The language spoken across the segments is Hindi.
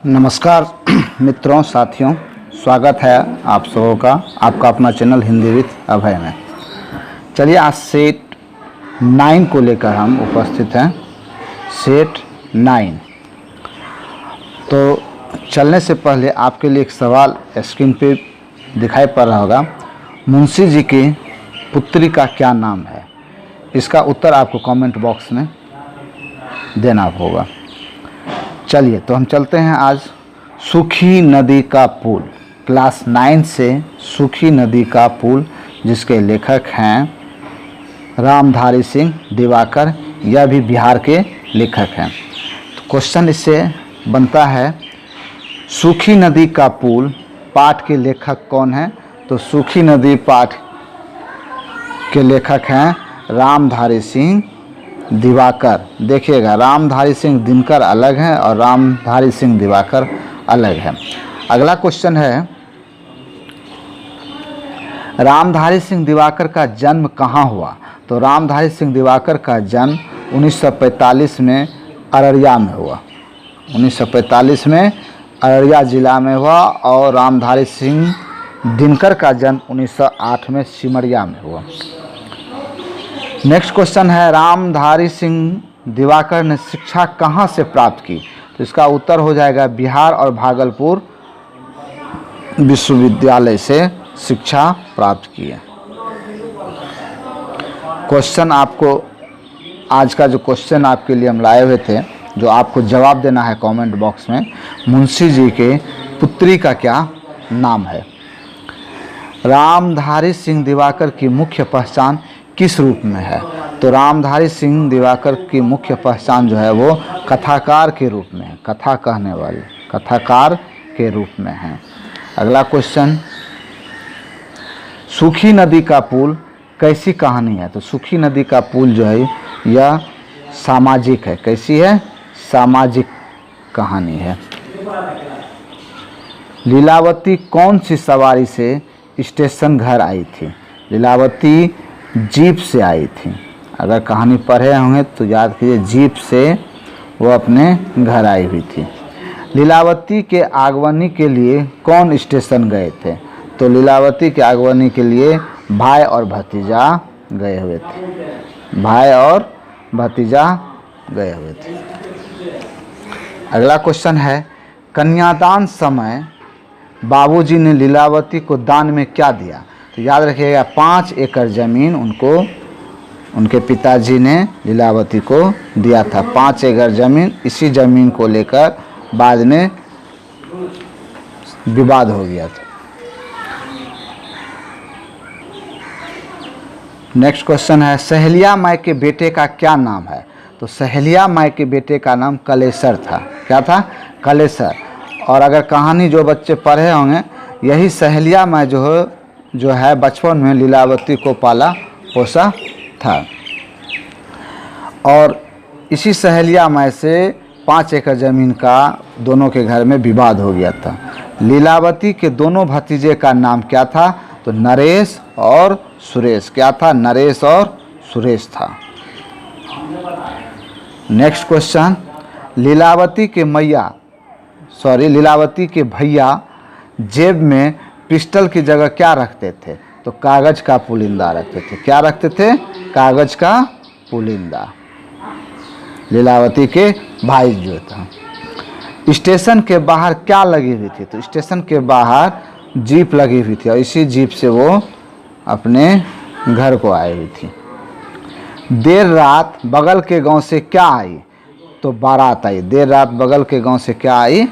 नमस्कार मित्रों, साथियों, स्वागत है आप सबों का आपका अपना चैनल हिंदी विथ अभय में। चलिए, आज सेट 9 को लेकर हम उपस्थित हैं। सेट 9। तो चलने से पहले आपके लिए एक सवाल स्क्रीन पे दिखाई पड़ रहा होगा। मुंशी जी की पुत्री का क्या नाम है? इसका उत्तर आपको कमेंट बॉक्स में देना होगा। चलिए, तो हम चलते हैं आज सूखी नदी का पुल, क्लास 9 से सूखी नदी का पुल, जिसके लेखक हैं रामधारी सिंह दिवाकर। यह भी बिहार के लेखक हैं। तो क्वेश्चन इससे बनता है, सूखी नदी का पुल पाठ के लेखक कौन हैं? तो सूखी नदी पाठ के लेखक हैं रामधारी सिंह दिवाकर। देखिएगा, रामधारी सिंह दिनकर अलग हैं और रामधारी सिंह दिवाकर अलग है। अगला क्वेश्चन है, रामधारी सिंह दिवाकर का जन्म कहाँ हुआ? तो रामधारी सिंह दिवाकर का जन्म 1945 में अररिया में हुआ। 1945 में अररिया जिला में हुआ। और रामधारी सिंह दिनकर का जन्म 1908 में सिमरिया में हुआ। नेक्स्ट क्वेश्चन है, रामधारी सिंह दिवाकर ने शिक्षा कहाँ से प्राप्त की? तो इसका उत्तर हो जाएगा बिहार और भागलपुर विश्वविद्यालय से शिक्षा प्राप्त की है। क्वेश्चन आपको, आज का जो क्वेश्चन आपके लिए हम लाए हुए थे, जो आपको जवाब देना है कमेंट बॉक्स में, मुंशी जी के पुत्री का क्या नाम है? रामधारी सिंह दिवाकर की मुख्य पहचान किस रूप में है? तो रामधारी सिंह दिवाकर की मुख्य पहचान जो है वो कथाकार के रूप में है। कथा कहने वाले कथाकार के रूप में है। अगला क्वेश्चन, सूखी नदी का पुल कैसी कहानी है? तो सूखी नदी का पुल जो है यह सामाजिक है। कैसी है? सामाजिक कहानी है। लीलावती कौन सी सवारी से स्टेशन घर आई थी? लीलावती जीप से आई थी। अगर कहानी पढ़े होंगे तो याद कीजिए, जीप से वो अपने घर आई हुई थी। लीलावती के आगमनी के लिए कौन स्टेशन गए थे? तो लीलावती के आगमनी के लिए भाई और भतीजा गए हुए थे। भाई और भतीजा गए हुए थे। अगला क्वेश्चन है, कन्यादान समय बाबूजी ने लीलावती को दान में क्या दिया? तो याद रखिएगा, 5 एकड़ ज़मीन उनको उनके पिताजी ने लीलावती को दिया था। 5 एकड़ ज़मीन। इसी ज़मीन को लेकर बाद में विवाद हो गया था। नेक्स्ट क्वेश्चन है, सहेलिया माई के बेटे का क्या नाम है? तो सहेलिया माई के बेटे का नाम कलेसर था। क्या था? कलेसर। और अगर कहानी जो बच्चे पढ़े होंगे, यही सहेलिया माई जो है बचपन में लीलावती को पाला पोसा था। और इसी सहेलिया माई से 5 एकड़ ज़मीन का दोनों के घर में विवाद हो गया था। लीलावती के दोनों भतीजे का नाम क्या था? तो नरेश और सुरेश। क्या था? नरेश और सुरेश था। नेक्स्ट क्वेश्चन, लीलावती के भैया जेब में पिस्टल की जगह क्या रखते थे? तो कागज का पुलिंदा रखते थे। क्या रखते थे? कागज का पुलिंदा। लीलावती के भाई जो था। स्टेशन के बाहर क्या लगी हुई थी? तो स्टेशन के बाहर जीप लगी हुई थी और इसी जीप से वो अपने घर को आई हुई थी। देर रात बगल के गांव से क्या आई? तो बारात आई। देर रात बगल के गांव से क्या आई?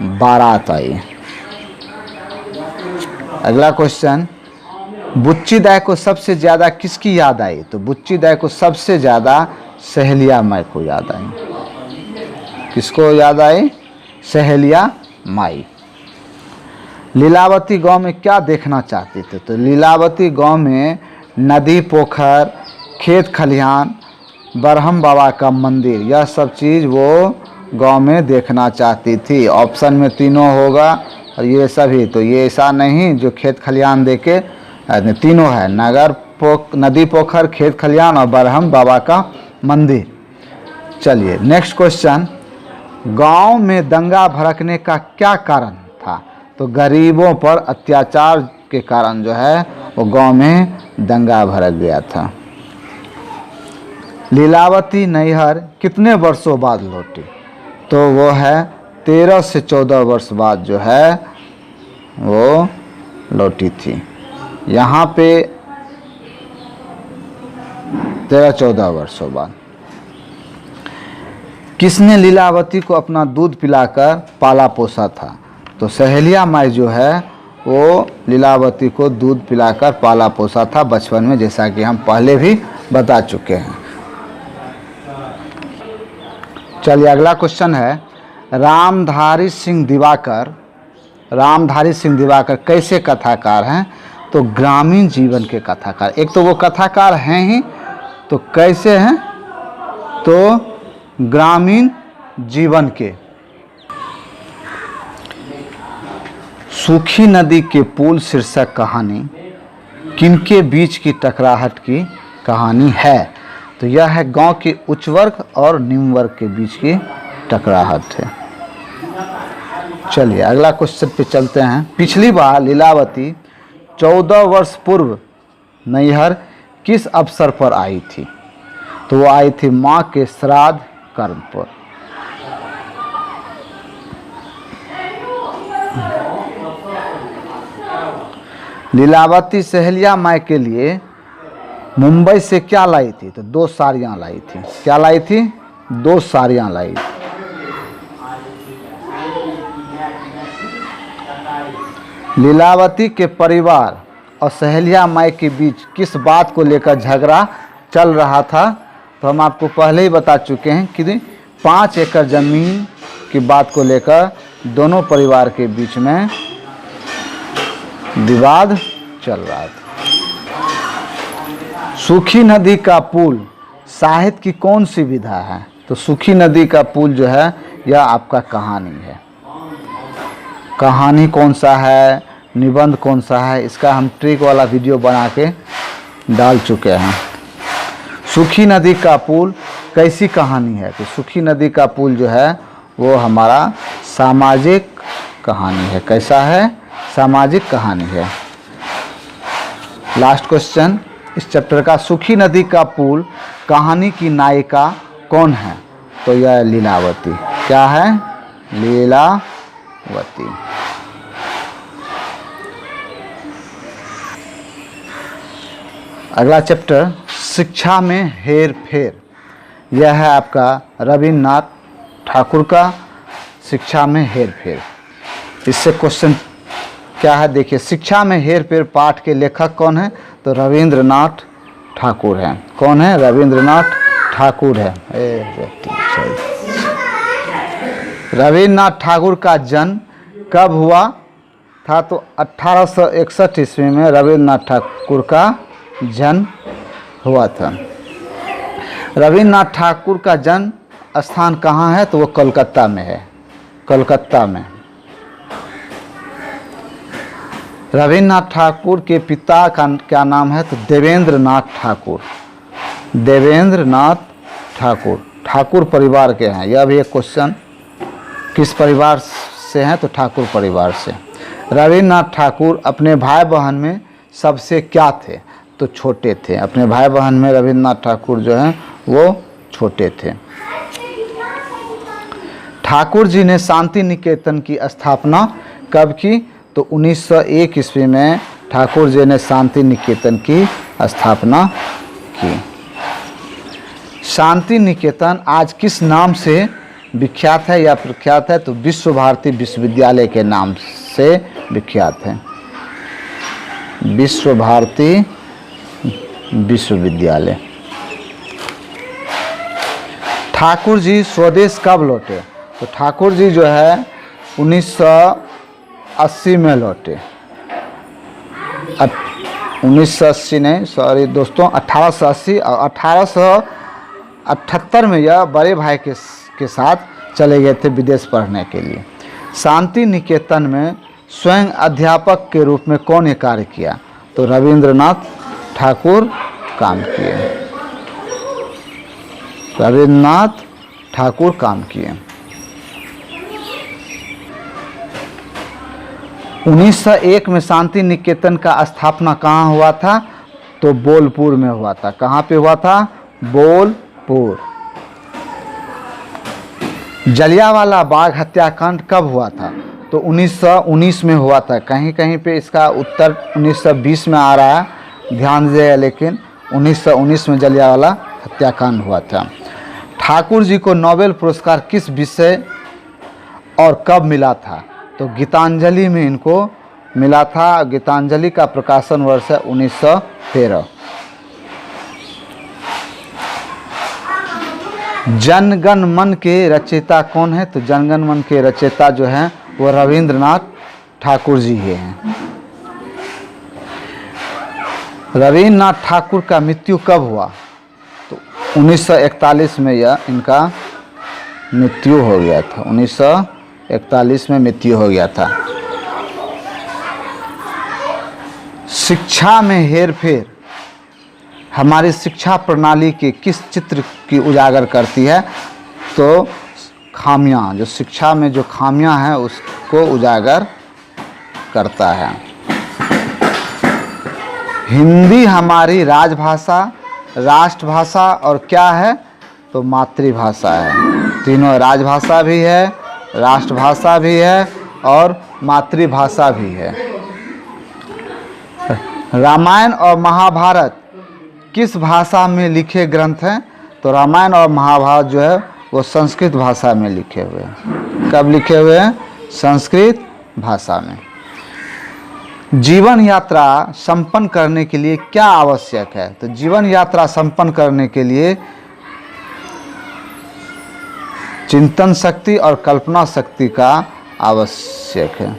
बारात आई। अगला क्वेश्चन, बुच्ची दाई को सबसे ज़्यादा किसकी याद आई? तो बुच्ची दाई को सबसे ज़्यादा सहेलिया माई को याद आई। किसको याद आई? सहेलिया माई। लीलावती गांव में क्या देखना चाहती थी? तो लीलावती गांव में नदी, पोखर, खेत खलिहान, बरहम बाबा का मंदिर, यह सब चीज़ वो गांव में देखना चाहती थी। ऑप्शन में तीनों होगा और ये सभी, तो ये ऐसा नहीं जो खेत खलिहान देके, तीनों है, नदी, पोखर, खेत खलिहान और बरहम बाबा का मंदिर। चलिए नेक्स्ट क्वेश्चन, गांव में दंगा भड़कने का क्या कारण था? तो गरीबों पर अत्याचार के कारण जो है वो गांव में दंगा भड़क गया था। लीलावती नैहर कितने वर्षों बाद लौटी? तो वो है 13 से 14 वर्ष बाद जो है वो लौटी थी। यहाँ पे 13-14 वर्षों बाद। किसने लीलावती को अपना दूध पिलाकर पाला पोसा था? तो सहेलिया माई जो है वो लीलावती को दूध पिलाकर पाला पोसा था बचपन में, जैसा कि हम पहले भी बता चुके हैं। चलिए अगला क्वेश्चन है, रामधारी सिंह दिवाकर कैसे कथाकार हैं? तो ग्रामीण जीवन के कथाकार। एक तो वो कथाकार हैं ही, तो कैसे हैं? तो ग्रामीण जीवन के। सूखी नदी के पुल शीर्षक कहानी किनके बीच की टकराहट की कहानी है? तो यह है गांव के उच्च वर्ग और निम्न वर्ग के बीच की टकराहट है। चलिए अगला क्वेश्चन पे चलते हैं। पिछली बार लीलावती 14 वर्ष पूर्व नैहर किस अवसर पर आई थी? तो वो आई थी माँ के श्राद्ध कर्म पर। लीलावती सहेलिया माई के लिए मुंबई से क्या लाई थी? तो 2 साड़ियाँ लाई थी। क्या लाई थी? 2 साड़ियाँ लाई। लीलावती के परिवार और सहेलिया माई के बीच किस बात को लेकर झगड़ा चल रहा था? तो हम आपको पहले ही बता चुके हैं कि 5 एकड़ ज़मीन की बात को लेकर दोनों परिवार के बीच में विवाद चल रहा था। सूखी नदी का पुल साहित्य की कौन सी विधा है? तो सूखी नदी का पुल जो है यह आपका कहानी है। कहानी कौन सा है, निबंध कौन सा है, इसका हम ट्रिक वाला वीडियो बना के डाल चुके हैं। सूखी नदी का पुल कैसी कहानी है? तो सूखी नदी का पुल जो है वो हमारा सामाजिक कहानी है। कैसा है? सामाजिक कहानी है। लास्ट क्वेश्चन इस चैप्टर का, सूखी नदी का पुल कहानी की नायिका कौन है? तो यह लीलावती। क्या है? लीलावती। अगला चैप्टर शिक्षा में हेर फेर। यह है आपका रविन्द्रनाथ ठाकुर का शिक्षा में हेर फेर। इससे क्वेश्चन क्या है देखिए, शिक्षा में हेर फेर पाठ के लेखक कौन है? तो रविन्द्रनाथ ठाकुर हैं। कौन है? रविन्द्रनाथ ठाकुर है। रविन्द्रनाथ ठाकुर का जन्म कब हुआ था? तो 1861 ईस्वी में रविन्द्रनाथ ठाकुर का जन्म हुआ था। रविन्द्रनाथ ठाकुर का जन्म स्थान कहाँ है? तो वो कोलकाता में है। कोलकाता में। रविन्द्रनाथ ठाकुर के पिता का क्या नाम है? तो देवेंद्रनाथ ठाकुर। देवेंद्रनाथ ठाकुर ठाकुर परिवार के हैं। यह भी एक क्वेश्चन, किस परिवार से हैं? तो ठाकुर परिवार से। रविन्द्रनाथ ठाकुर अपने भाई बहन में सबसे क्या थे? तो छोटे थे। अपने भाई बहन में रविन्द्रनाथ ठाकुर जो हैं वो छोटे थे। ठाकुर जी ने शांति निकेतन की स्थापना कब की? तो 1901 ईस्वी में ठाकुर जी ने शांति निकेतन की स्थापना की। शांति निकेतन आज किस नाम से विख्यात है या प्रख्यात है? तो विश्व भारती विश्वविद्यालय के नाम से विख्यात है। विश्व भारती विश्वविद्यालय। ठाकुर जी स्वदेश कब लौटे? तो ठाकुर जी जो है 1980 में लौटे। 1980 नहीं, सॉरी दोस्तों, 1880 और 1878 में यह बड़े भाई के साथ चले गए थे विदेश पढ़ने के लिए। शांति निकेतन में स्वयं अध्यापक के रूप में कौन ने कार्य किया? तो रविन्द्रनाथ ठाकुर काम किए। रविन्द्रनाथ ठाकुर काम किए। 1901 में शांति निकेतन का स्थापना कहाँ हुआ था? तो बोलपुर में हुआ था। कहाँ पे हुआ था? बोलपुर। जलियांवाला बाग हत्याकांड कब हुआ था? तो 1919 में हुआ था। कहीं कहीं पे इसका उत्तर 1920 में आ रहा है, ध्यान दीजिएगा, लेकिन 1919 में जलियांवाला हत्याकांड हुआ था। ठाकुर जी को नोबेल पुरस्कार किस विषय और कब मिला था? तो गीतांजलि में इनको मिला था। गीतांजलि का प्रकाशन वर्ष है 1913। जनगण मन के रचयिता कौन है? तो जनगण मन के रचयिता जो हैं वो रविंद्रनाथ ठाकुर जी हैं। रविंद्रनाथ ठाकुर का मृत्यु कब हुआ? तो 1941 में यह इनका मृत्यु हो गया था। 1941 में मृत्यु हो गया था। शिक्षा में हेरफेर हमारी शिक्षा प्रणाली के किस चित्र की उजागर करती है? तो खामियां, जो शिक्षा में जो खामियां हैं उसको उजागर करता है। हिंदी हमारी राजभाषा, राष्ट्रभाषा और क्या है? तो मातृभाषा है। तीनों, राजभाषा भी है, राष्ट्रभाषा भी है और मातृभाषा भी है। रामायण और महाभारत किस भाषा में लिखे ग्रंथ हैं? तो रामायण और महाभारत जो है वो संस्कृत भाषा में लिखे हुए हैं। कब लिखे हुए हैं? संस्कृत भाषा में। जीवन यात्रा संपन्न करने के लिए क्या आवश्यक है? तो जीवन यात्रा संपन्न करने के लिए चिंतन शक्ति और कल्पना शक्ति का आवश्यक है।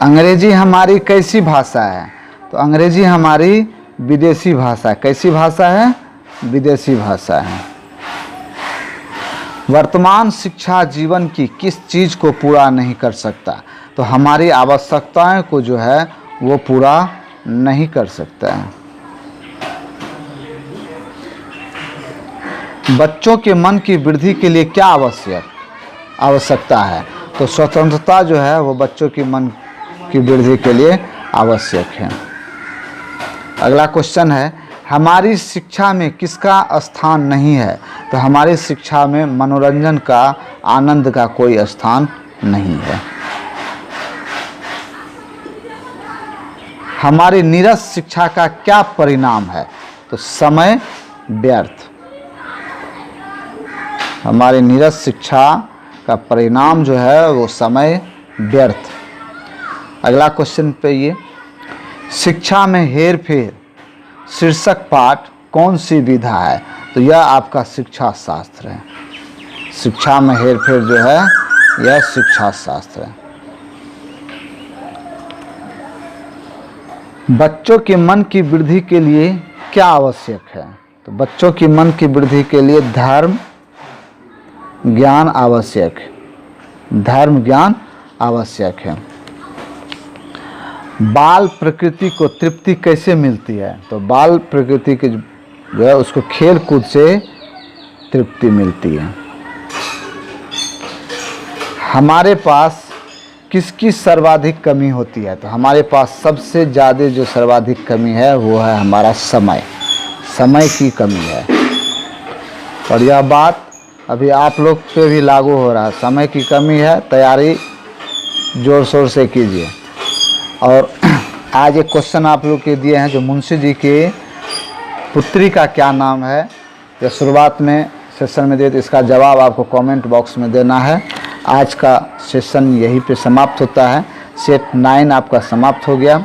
अंग्रेजी हमारी कैसी भाषा है? तो अंग्रेजी हमारी विदेशी भाषा। कैसी भाषा है? विदेशी भाषा है। वर्तमान शिक्षा जीवन की किस चीज़ को पूरा नहीं कर सकता? तो हमारी आवश्यकताएं को जो है वो पूरा नहीं कर सकता है। बच्चों के मन की वृद्धि के लिए क्या आवश्यकता है? तो स्वतंत्रता जो है वो बच्चों की मन की वृद्धि के लिए आवश्यक है। अगला क्वेश्चन है, हमारी शिक्षा में किसका स्थान नहीं है? तो हमारी शिक्षा में मनोरंजन का, आनंद का कोई स्थान नहीं है। हमारी नीरस शिक्षा का क्या परिणाम है? तो समय व्यर्थ। हमारी नीरस शिक्षा का परिणाम जो है वो समय व्यर्थ। अगला क्वेश्चन पे ये, शिक्षा में हेरफेर शीर्षक पाठ कौन सी विधा है? तो यह आपका शिक्षा शास्त्र है। शिक्षा में हेरफेर जो है यह शिक्षा शास्त्र है। बच्चों के मन की वृद्धि के लिए क्या आवश्यक है? तो बच्चों की मन की वृद्धि के लिए धर्म ज्ञान आवश्यक है। धर्म ज्ञान आवश्यक है। बाल प्रकृति को तृप्ति कैसे मिलती है? तो बाल प्रकृति के जो है उसको खेल कूद से तृप्ति मिलती है। हमारे पास किसकी सर्वाधिक कमी होती है? तो हमारे पास सबसे ज़्यादा जो सर्वाधिक कमी है वो है हमारा समय। समय की कमी है। और यह बात अभी आप लोग पे भी लागू हो रहा है। समय की कमी है, तैयारी जोर शोर से कीजिए। और आज एक क्वेश्चन आप लोग के दिए हैं जो मुंशी जी के पुत्री का क्या नाम है, या शुरुआत में सेशन में दिए, तो इसका जवाब आपको कमेंट बॉक्स में देना है। आज का सेशन यहीं पे समाप्त होता है। सेट 9 आपका समाप्त हो गया।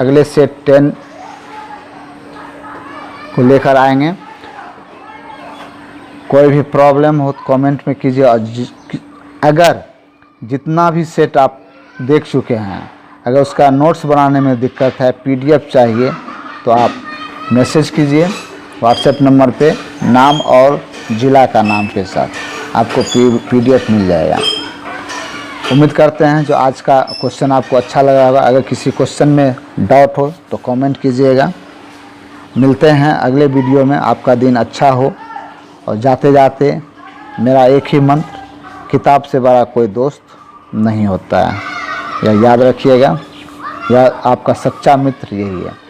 अगले सेट 10 को लेकर आएंगे। कोई भी प्रॉब्लम हो तो कमेंट में कीजिए। और अगर जितना भी सेट आप देख चुके हैं, अगर उसका नोट्स बनाने में दिक्कत है, पीडीएफ चाहिए, तो आप मैसेज कीजिए व्हाट्सएप नंबर पे, नाम और ज़िला का नाम के साथ आपको पीडीएफ मिल जाएगा। उम्मीद करते हैं जो आज का क्वेश्चन आपको अच्छा लगा होगा। अगर किसी क्वेश्चन में डाउट हो तो कमेंट कीजिएगा। मिलते हैं अगले वीडियो में। आपका दिन अच्छा हो और जाते जाते मेरा एक ही मंत्र, किताब से बड़ा कोई दोस्त नहीं होता है। यह याद रखिएगा, यह आपका सच्चा मित्र यही है।